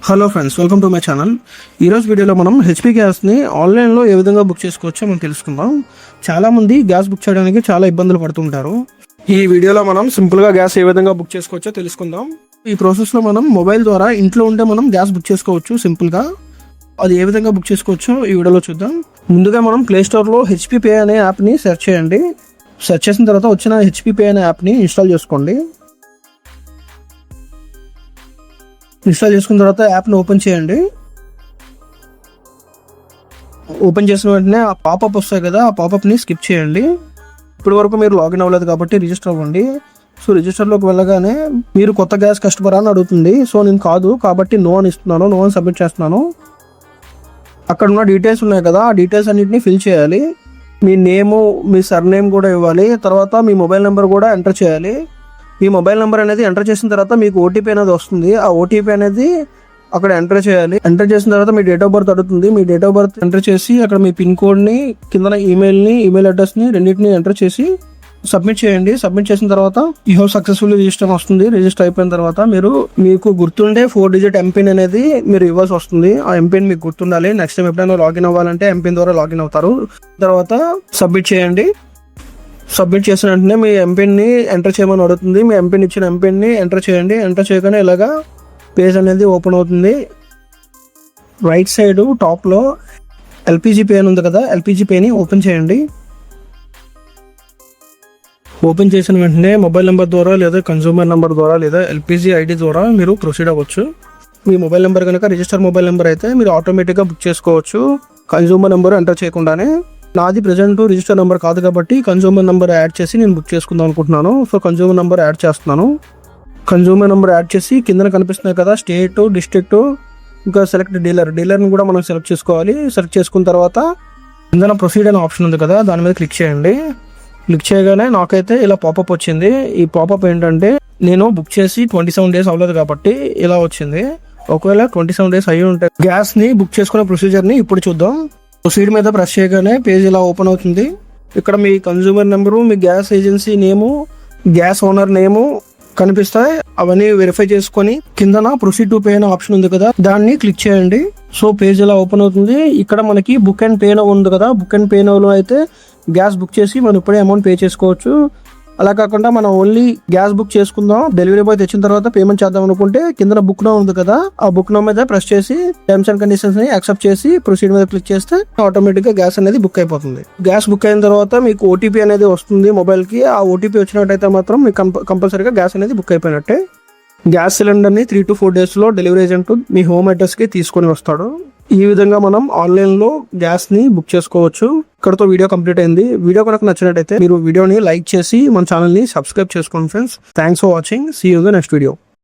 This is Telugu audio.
Hello friends, welcome to my channel. ఈరోజు వీడియోలో మనం హెచ్పి గ్యాస్ని ఆన్లైన్లో ఏ విధంగా బుక్ చేసుకోవచ్చో మనం తెలుసుకుందాం. చాలామంది గ్యాస్ బుక్ చేయడానికి చాలా ఇబ్బందులు పడుతుంటారు. ఈ వీడియోలో మనం సింపుల్గా గ్యాస్ ఏ విధంగా బుక్ చేసుకోవచ్చో తెలుసుకుందాం. ఈ ప్రాసెస్లో మనం మొబైల్ ద్వారా ఇంట్లో ఉంటే మనం గ్యాస్ బుక్ చేసుకోవచ్చు సింపుల్గా. అది ఏ విధంగా బుక్ చేసుకోవచ్చో ఈ వీడియోలో చూద్దాం. ముందుగా మనం ప్లేస్టోర్లో హెచ్పి పే అనే యాప్ని సెర్చ్ చేయండి. సెర్చ్ చేసిన తర్వాత వచ్చిన హెచ్పి పే అనే యాప్ని ఇన్స్టాల్ చేసుకోండి. ఇన్స్టాల్ చేసుకున్న తర్వాత యాప్ని ఓపెన్ చేయండి. ఓపెన్ చేసిన వెంటనే ఆ పాపప్ వస్తాయి కదా, ఆ పాపప్ని స్కిప్ చేయండి. ఇప్పటి వరకు మీరు లాగిన్ అవ్వలేదు కాబట్టి రిజిస్టర్ అవ్వండి. సో రిజిస్టర్లోకి వెళ్ళగానే మీరు కొత్త గ్యాస్ కస్టమర్ అని అడుగుతుంది. సో నేను కాదు కాబట్టి నో అని ఇస్తున్నాను, నో అని సబ్మిట్ చేస్తున్నాను. అక్కడ ఉన్న డీటెయిల్స్ ఉన్నాయి కదా, ఆ డీటెయిల్స్ అన్నింటినీ ఫిల్ చేయాలి. మీ నేము, మీ సర్నేమ్ కూడా ఇవ్వాలి. తర్వాత మీ మొబైల్ నెంబర్ కూడా ఎంటర్ చేయాలి. మీ మొబైల్ నెంబర్ అనేది ఎంటర్ చేసిన తర్వాత మీకు ఓటీపీ అనేది వస్తుంది. ఆ ఓటీపీ అనేది అక్కడ ఎంటర్ చేయాలి. ఎంటర్ చేసిన తర్వాత మీ డేట్ ఆఫ్ బర్త్ అడుగుతుంది. మీ డేట్ ఆఫ్ బర్త్ ఎంటర్ చేసి అక్కడ మీ పిన్ కోడ్ని, కింద ఈమెయిల్ అడ్రస్ని రెండింటిని ఎంటర్ చేసి సబ్మిట్ చేయండి. సబ్మిట్ చేసిన తర్వాత యూ హ్యావ్ సక్సెస్ఫుల్లీ రిజిస్టర్ వస్తుంది. రిజిస్టర్ అయిపోయిన తర్వాత మీకు గుర్తుండే 4 డిజిట్ ఎంపిన్ అనేది మీరు ఇవ్వాల్సి వస్తుంది. ఆ ఎంపిన్ మీకు గుర్తుండాలి. నెక్స్ట్ టైం ఎప్పుడైనా లాగిన్ అవ్వాలంటే ఎంపిన్ ద్వారా లాగిన్ అవుతారు. తర్వాత సబ్మిట్ చేయండి. సబ్మిట్ చేసిన వెంటనే మీ ఎంపిన్ని ఎంటర్ చేయమని అడుగుతుంది. మీ ఇచ్చిన ఎంపిన్ని ఎంటర్ చేయండి. ఎంటర్ చేయగానే ఇలాగా పేజ్ అనేది ఓపెన్ అవుతుంది. రైట్ సైడ్ టాప్లో ఎల్పిజి పే అని ఉంది కదా, ఎల్పిజి పేని ఓపెన్ చేయండి. ఓపెన్ చేసిన వెంటనే మొబైల్ నెంబర్ ద్వారా లేదా కన్జ్యూమర్ నెంబర్ ద్వారా లేదా ఎల్పిజి ఐడి ద్వారా మీరు ప్రొసీడ్ అవ్వచ్చు. మీ మొబైల్ నెంబర్ కనుక రిజిస్టర్ మొబైల్ నెంబర్ అయితే మీరు ఆటోమేటిక్గా బుక్ చేసుకోవచ్చు కన్జ్యూమర్ నెంబర్ ఎంటర్ చేయకుండానే. నాది ప్రజెంట్ రిజిస్టర్ నెంబర్ కాదు కాబట్టి కన్జ్యూమర్ నెంబర్ యాడ్ చేసి నేను బుక్ చేసుకుందాం అనుకుంటున్నాను. సో కన్జ్యూమర్ నెంబర్ యాడ్ చేస్తున్నాను. కన్జ్యూమర్ నెంబర్ యాడ్ చేసి కింద కనిపిస్తున్నాయి కదా స్టేట్, డిస్ట్రిక్ట్, ఇంకా సెలెక్ట్ డీలర్ని కూడా మనం సెలెక్ట్ చేసుకోవాలి. సెలెక్ట్ చేసుకున్న తర్వాత కింద ప్రొసీడ్ అనే ఆప్షన్ ఉంది కదా, దాని మీద క్లిక్ చేయండి. క్లిక్ చేయగానే నాకైతే ఇలా పాపప్ వచ్చింది. ఈ పాపప్ ఏంటంటే నేను బుక్ చేసి 27 డేస్ అవ్వలేదు కాబట్టి ఇలా వచ్చింది. ఒకవేళ 27 డేస్ అయ్యి ఉంటే గ్యాస్ని బుక్ చేసుకునే ప్రొసీజర్ని ఇప్పుడు చూద్దాం. ప్రొసీడ్ మీద ప్రెస్ చేయగానే పేజ్ ఇలా ఓపెన్ అవుతుంది. ఇక్కడ మీ కన్జ్యూమర్ నెంబరు, మీ గ్యాస్ ఏజెన్సీ నేము, గ్యాస్ ఓనర్ నేము కనిపిస్తాయి. అవన్నీ వెరిఫై చేసుకొని కిందన ప్రొసీడ్ టు పే అనే ఆప్షన్ ఉంది కదా, దాన్ని క్లిక్ చేయండి. సో పేజ్ ఇలా ఓపెన్ అవుతుంది. ఇక్కడ మనకి బుక్ అండ్ పే నౌ ఉంది కదా, బుక్ అండ్ పే నౌలో అయితే గ్యాస్ బుక్ చేసి మనం ఇప్పుడే అమౌంట్ పే చేసుకోవచ్చు. అలా కాకుండా మనం ఓన్లీ గ్యాస్ బుక్ చేసుకుందాం, డెలివరీ బాయ్ తెచ్చిన తర్వాత పేమెంట్ చేద్దాం అనుకుంటే కింద బుక్ నౌ ఉంది కదా, ఆ బుక్ నౌ మీద ప్రెస్ చేసి టర్మ్స్ అండ్ కండిషన్స్ ని యాక్సెప్ట్ చేసి ప్రొసీడ్ మీద క్లిక్ చేస్తే ఆటోమేటిక్ గా గ్యాస్ అనేది బుక్ అయిపోతుంది. గ్యాస్ బుక్ అయిన తర్వాత మీకు ఓటీపీ అనేది వస్తుంది మొబైల్ కి. ఆ ఓటీపీ వచ్చినట్టయితే మాత్రం మీకు కంపల్సరీగా గ్యాస్ అనేది బుక్ అయిపోయినట్టే. గ్యాస్ సిలిండర్ ని 3 to 4 days లో డెలివరీ ఏజెంట్ మీ హోమ్ అడ్రస్ కి తీసుకొని వస్తాడు. ఈ విధంగా మనం ఆన్లైన్ లో గ్యాస్ ని బుక్ చేసుకోవచ్చు. ఇక్కడతో వీడియో కంప్లీట్ అయింది. వీడియో కనుక నచ్చినట్టయితే మీరు వీడియోని లైక్ చేసి మన ఛానల్ ని సబ్స్క్రైబ్ చేసుకోండి friends. Thanks for watching. See you in the next video.